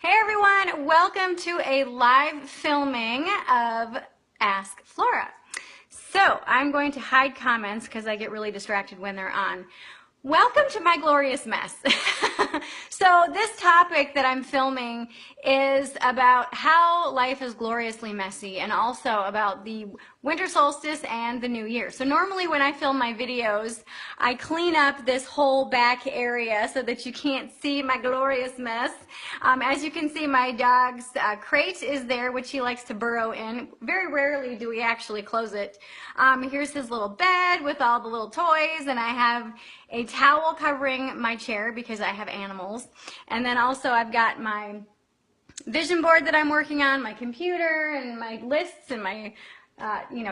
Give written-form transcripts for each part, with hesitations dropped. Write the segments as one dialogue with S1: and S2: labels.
S1: Hey everyone, welcome to a live filming of Ask Flora. So I'm going to hide comments because I get really distracted when they're on. Welcome to my glorious mess. So this topic that I'm filming is about how life is gloriously messy and also about the winter solstice and the new year. So normally when I film my videos, I clean up this whole back area so that you can't see my glorious mess. As you can see, my dog's crate is there, which he likes to burrow in. Very rarely do we actually close it. Here's his little bed with all the little toys, and I have a towel covering my chair because I have animals. And then also I've got my vision board that I'm working on, my computer and my lists and my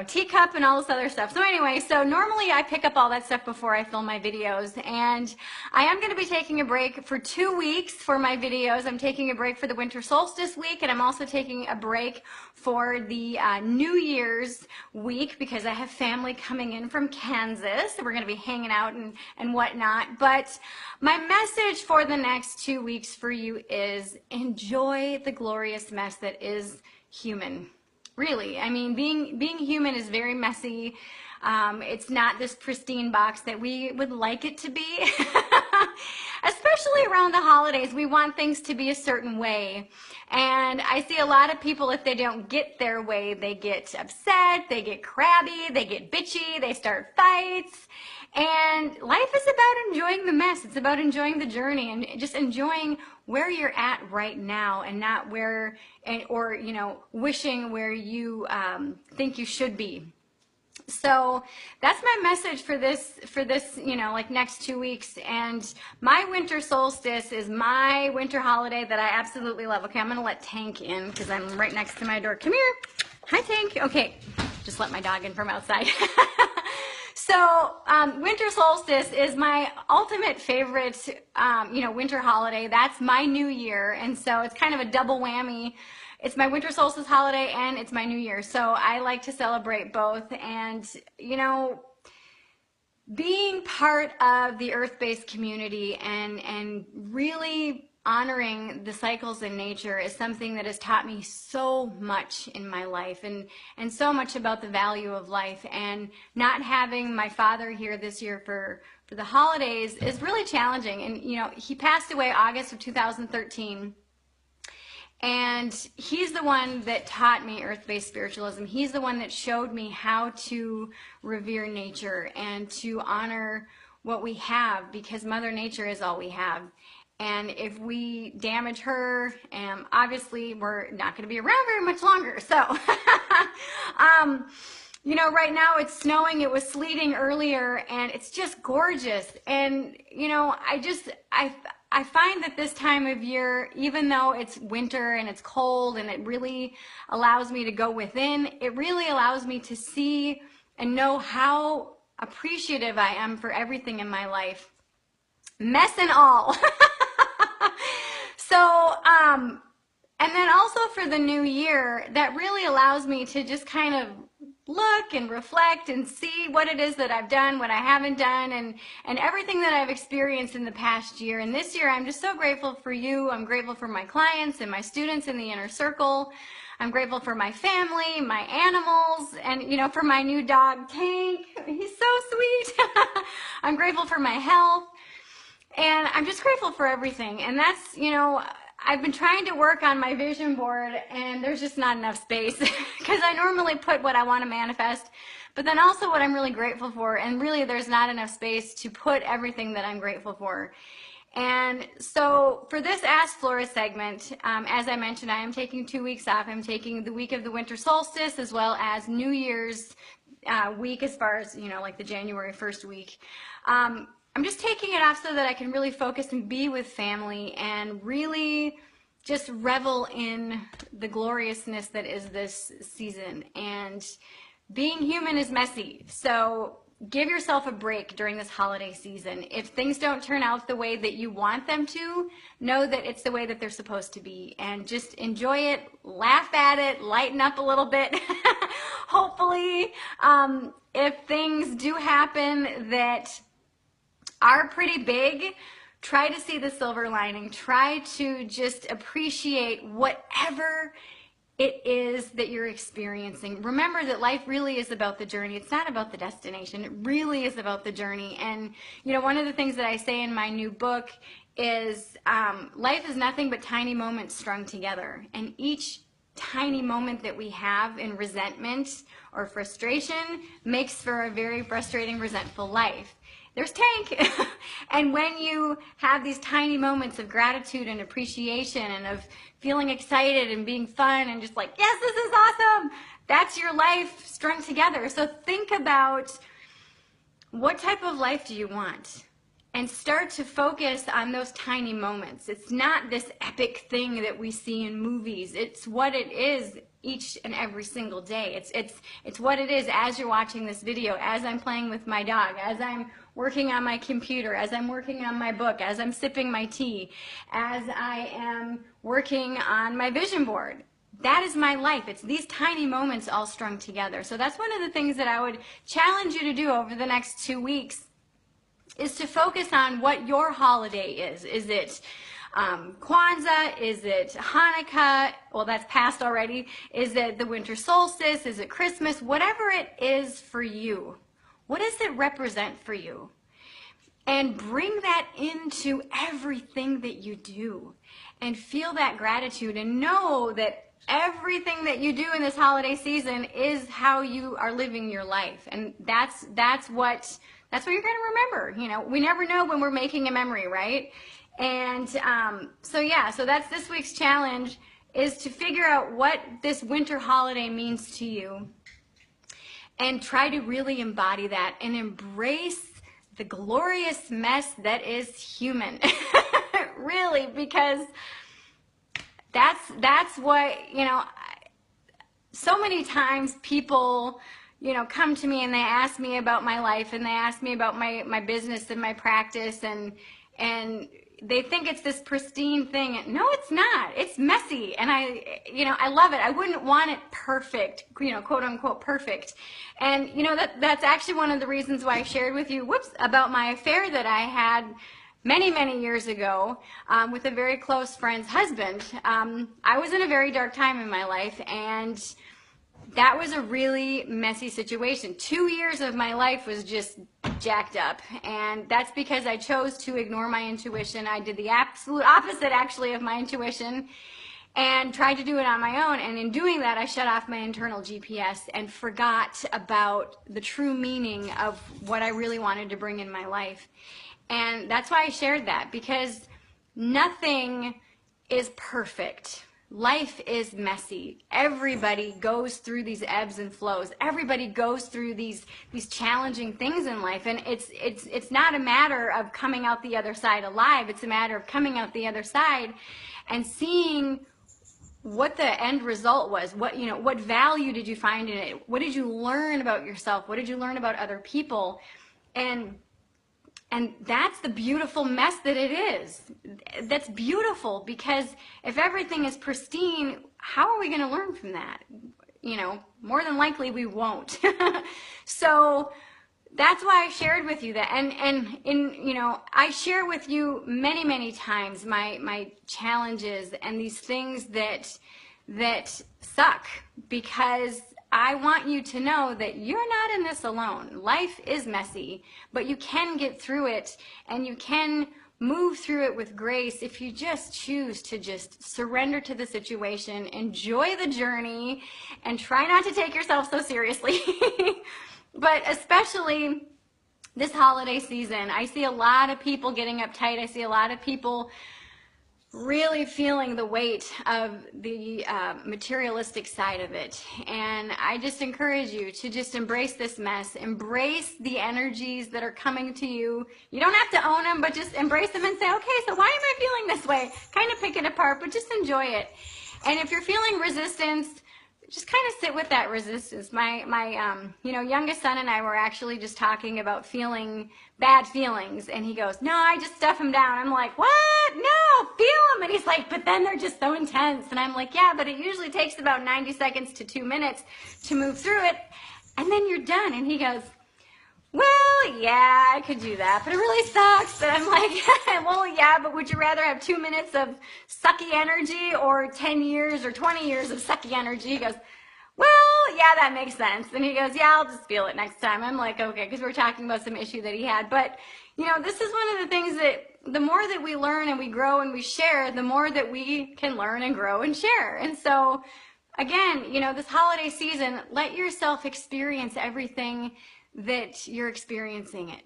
S1: teacup and all this other stuff. So anyway, so normally I pick up all that stuff before I film my videos, and I am going to be taking a break for 2 weeks for my videos. I'm taking a break for the winter solstice week, and I'm also taking a break for the New Year's week because I have family coming in from Kansas. So we're going to be hanging out and whatnot. But my message for the next 2 weeks for you is enjoy the glorious mess that is human. Really, I mean, being human is very messy. It's not this pristine box that we would like it to be. Especially around the holidays, we want things to be a certain way. And I see a lot of people, if they don't get their way, they get upset, they get crabby, they get bitchy, they start fights. And life is about enjoying the mess. It's about enjoying the journey and just enjoying where you're at right now, and not where, or wishing where you think you should be. So that's my message for this like next 2 weeks. And my winter solstice is my winter holiday that I absolutely love. Okay, I'm gonna let Tank in because I'm right next to my door. Come here. Hi, Tank. Okay, just let my dog in from outside. So winter solstice is my ultimate favorite, winter holiday. That's my new year, and so it's kind of a double whammy. It's my winter solstice holiday and it's my new year, so I like to celebrate both. And being part of the earth-based community and really honoring the cycles in nature is something that has taught me so much in my life, and so much about the value of life. And not having my father here this year for the holidays is really challenging. And he passed away August of 2013. And he's the one that taught me earth-based spiritualism. He's the one that showed me how to revere nature and to honor what we have, because Mother Nature is all we have. And if we damage her, obviously we're not going to be around very much longer. So, right now it's snowing. It was sleeting earlier, and it's just gorgeous. And, I find that this time of year, even though it's winter and it's cold and it really allows me to go within, it really allows me to see and know how appreciative I am for everything in my life. Mess and all. So, and then also for the new year, that really allows me to just kind of look and reflect and see what it is that I've done, what I haven't done, and everything that I've experienced in the past year. And this year, I'm just so grateful for you. I'm grateful for my clients and my students in the inner circle. I'm grateful for my family, my animals, and, for my new dog, Tank. He's so sweet. I'm grateful for my health. And I'm just grateful for everything. And that's, I've been trying to work on my vision board, and there's just not enough space because I normally put what I want to manifest, but then also what I'm really grateful for, and really there's not enough space to put everything that I'm grateful for. And so for this Ask Flora segment, as I mentioned, I am taking 2 weeks off. I'm taking the week of the winter solstice as well as New Year's week, as far as, like the January 1st week. I'm just taking it off so that I can really focus and be with family and really just revel in the gloriousness that is this season. And being human is messy, so give yourself a break during this holiday season. If things don't turn out the way that you want them to, know that it's the way that they're supposed to be, and just enjoy it, laugh at it, lighten up a little bit. Hopefully, if things do happen that are pretty big, try to see the silver lining. Try to just appreciate whatever it is that you're experiencing. Remember that life really is about the journey. It's not about the destination. It really is about the journey. And, you know, one of the things that I say in my new book is life is nothing but tiny moments strung together. And each tiny moment that we have in resentment or frustration makes for a very frustrating, resentful life. There's Tank. And when you have these tiny moments of gratitude and appreciation and of feeling excited and being fun and just like, yes, this is awesome, that's your life strung together. So think about, what type of life do you want? And start to focus on those tiny moments. It's not this epic thing that we see in movies. It's what it is each and every single day. It's what it is as you're watching this video, as I'm playing with my dog, as I'm working on my computer, as I'm working on my book, as I'm sipping my tea, as I am working on my vision board. That is my life. It's these tiny moments all strung together. So that's one of the things that I would challenge you to do over the next 2 weeks, is to focus on what your holiday is. Is it Kwanzaa? Is it Hanukkah? Well, that's past already. Is it the winter solstice? Is it Christmas? Whatever it is for you, what does it represent for you? And bring that into everything that you do. And feel that gratitude and know that everything that you do in this holiday season is how you are living your life. And that's what you're going to remember. You know, we never know when we're making a memory, right? And so that's this week's challenge, is to figure out what this winter holiday means to you and try to really embody that and embrace the glorious mess that is human. Really, because that's what, you know, so many times people, you know, come to me and they ask me about my life and they ask me about my business and my practice, and they think it's this pristine thing. No, it's not. It's messy, and I love it. I wouldn't want it perfect, you know, quote unquote perfect. And you know, that's actually one of the reasons why I shared with you, about my affair that I had many years ago with a very close friend's husband. I was in a very dark time in my life, and that was a really messy situation. 2 years of my life was just jacked up, and that's because I chose to ignore my intuition. I did the absolute opposite, actually, of my intuition and tried to do it on my own, and in doing that, I shut off my internal GPS and forgot about the true meaning of what I really wanted to bring in my life. And that's why I shared that, because nothing is perfect. Life is messy. Everybody goes through these ebbs and flows. Everybody goes through these challenging things in life, and it's not a matter of coming out the other side alive. It's a matter of coming out the other side and seeing what the end result was. What value did you find in it? What did you learn about yourself? What did you learn about other people? And that's the beautiful mess that it is. That's beautiful, because if everything is pristine, how are we going to learn from that? You know, more than likely we won't. So that's why I shared with you that. And you know, I share with you many times my challenges and these things that suck, because I want you to know that you're not in this alone. Life is messy, but you can get through it, and you can move through it with grace if you just choose to just surrender to the situation, enjoy the journey, and try not to take yourself so seriously. But especially this holiday season, I see a lot of people getting uptight. I see a lot of people really feeling the weight of the materialistic side of it. And I just encourage you to just embrace this mess, embrace the energies that are coming to you. You don't have to own them, but just embrace them and say, okay, so why am I feeling this way? Kind of pick it apart, but just enjoy it. And if you're feeling resistance, just kind of sit with that resistance. My youngest son and I were actually just talking about feeling bad feelings, and he goes, no, I just stuff them down. I'm like, what? No, feel them. And he's like, but then they're just so intense. And I'm like, yeah, but it usually takes about 90 seconds to 2 minutes to move through it, and then you're done. And he goes, well, yeah, I could do that, but it really sucks. And I'm like, well, yeah, but would you rather have 2 minutes of sucky energy or 10 years or 20 years of sucky energy? He goes, well, yeah, that makes sense. And he goes, yeah, I'll just feel it next time. I'm like, okay, because we're talking about some issue that he had. But, you know, this is one of the things that the more that we learn and we grow and we share, the more that we can learn and grow and share. And so, again, you know, this holiday season, let yourself experience everything that you're experiencing it.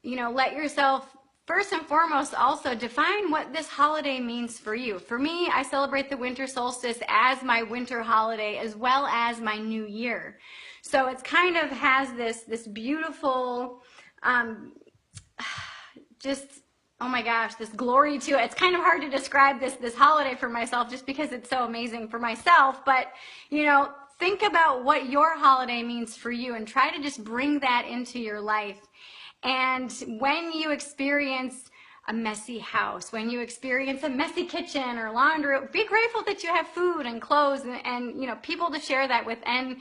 S1: You know, let yourself, first and foremost, also define what this holiday means for you. For me, I celebrate the winter solstice as my winter holiday as well as my new year. So it's kind of has this beautiful, just, oh my gosh, this glory to it. It's kind of hard to describe this holiday for myself just because it's so amazing for myself. But, you know, think about what your holiday means for you and try to just bring that into your life. And when you experience a messy house, when you experience a messy kitchen or laundry, be grateful that you have food and clothes and you know, people to share that with and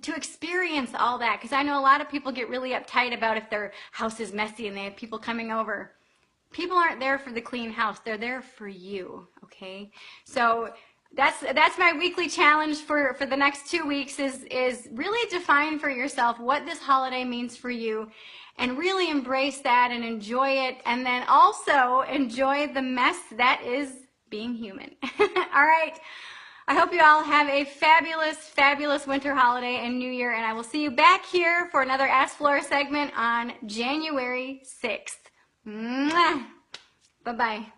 S1: to experience all that. Because I know a lot of people get really uptight about if their house is messy and they have people coming over. People aren't there for the clean house. They're there for you, okay? So that's my weekly challenge for the next 2 weeks is really define for yourself what this holiday means for you and really embrace that and enjoy it, and then also enjoy the mess that is being human. All right. I hope you all have a fabulous, fabulous winter holiday and New Year, and I will see you back here for another Ask Flora segment on January 6th. Mwah! Bye-bye.